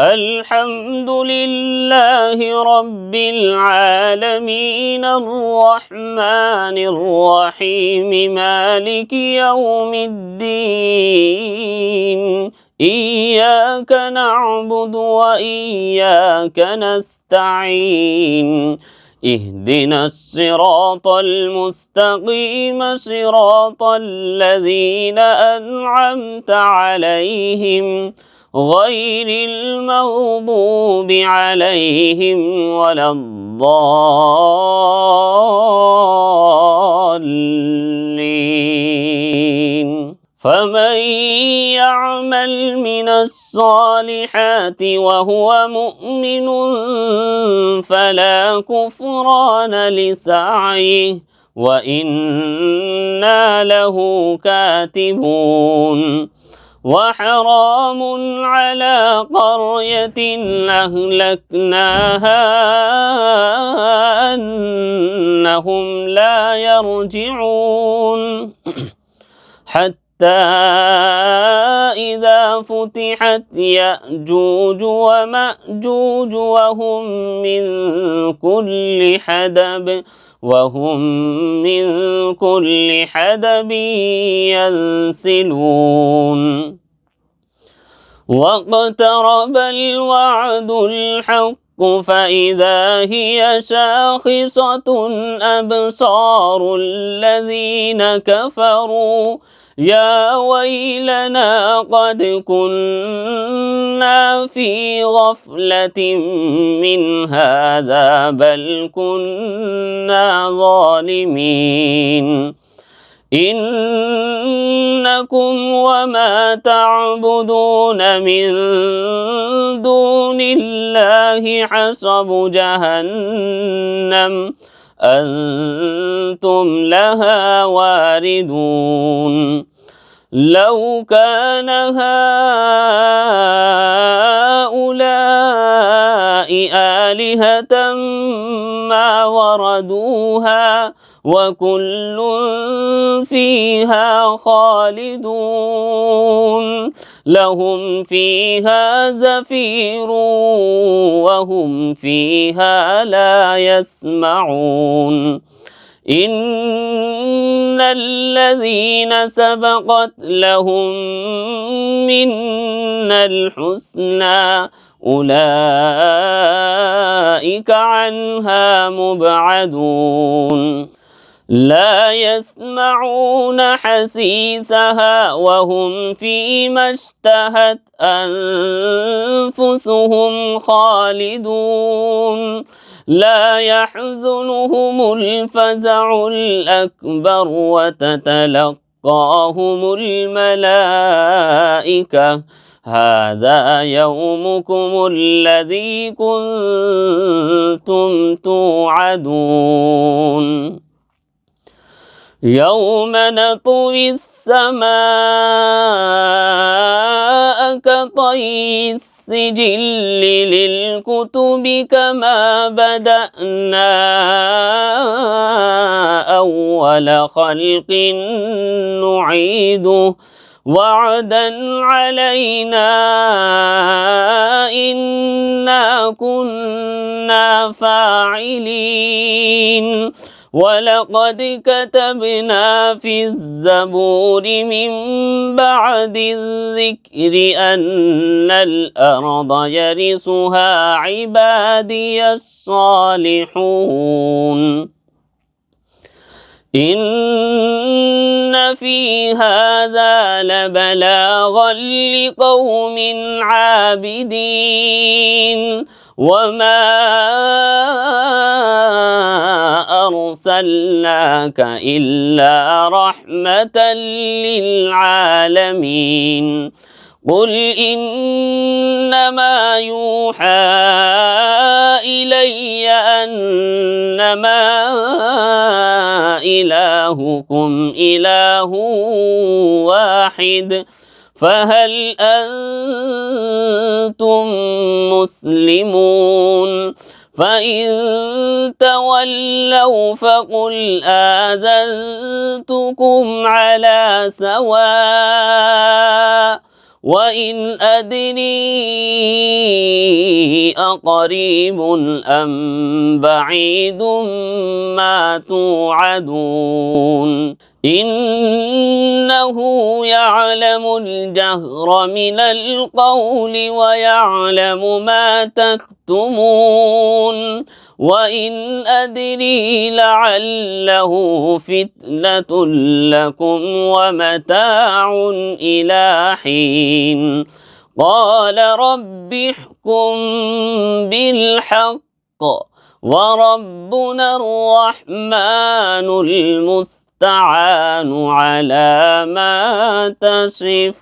الحمد لله رب العالمين الرحمن الرحيم مالك يوم الدين إياك نعبد وإياك نستعين اهدنا الصراط المستقيم صراط الذين أنعمت عليهم غير المغضوب عليهم ولا الضالين فمن يعمل من الصالحات وهو مؤمن فلا كفران لسعيه وإنا له كاتبون وحرام على قرية أهلكناها أنهم لا يرجعون حتى إذا فتحت يأجوج ومأجوج وهم من كل حدب ينسلون واقترب الوعد الحق فإذا هي شاخصة أبصار الذين كفروا يا ويلنا قد كنا في غفلة من هذا بل كنا ظالمين إنكم وما تعبدون من دون الله حصب جهنم أنتم لها واردون لو كان هؤلاء آلهة ما وردوها وكل فيها خالدون لهم فيها زفير وهم فيها لا يسمعون إن الذين سبقت لهم منا الحسنى أولئك عنها مبعدون لا يسمعون حسيسها وهم فيما اشتهت أنفسهم خالدون لا يحزنهم الفزع الأكبر وتتلقاهم الملائكة هذا يومكم الذي كنتم توعدون يوم نطوي السماء كطي السجل للكتب كما بدأنا أول خلق نعيده وعدا علينا إنا كنا فاعلين ولقد كتبنا في الزبور من بعد الذكر أن الأرض يرثها عبادي الصالحون إن في هذا لبلاغا لقوم عابدين وما أرسلناك إلا رحمة للعالمين قل إنما يوحى إلي أنما إلهكم إله واحد فهل أنتم مسلمون فإن تولوا فقل آذنتكم على سواء وإن أدري أقريب أم بعيد ما توعدون إنه يعلم الجهر من القول ويعلم ما تكتمون وإن أدري لعله فتنة لكم ومتاع إلى حين قال رب احكم بالحق وربنا الرحمن المستعان على ما تصفون.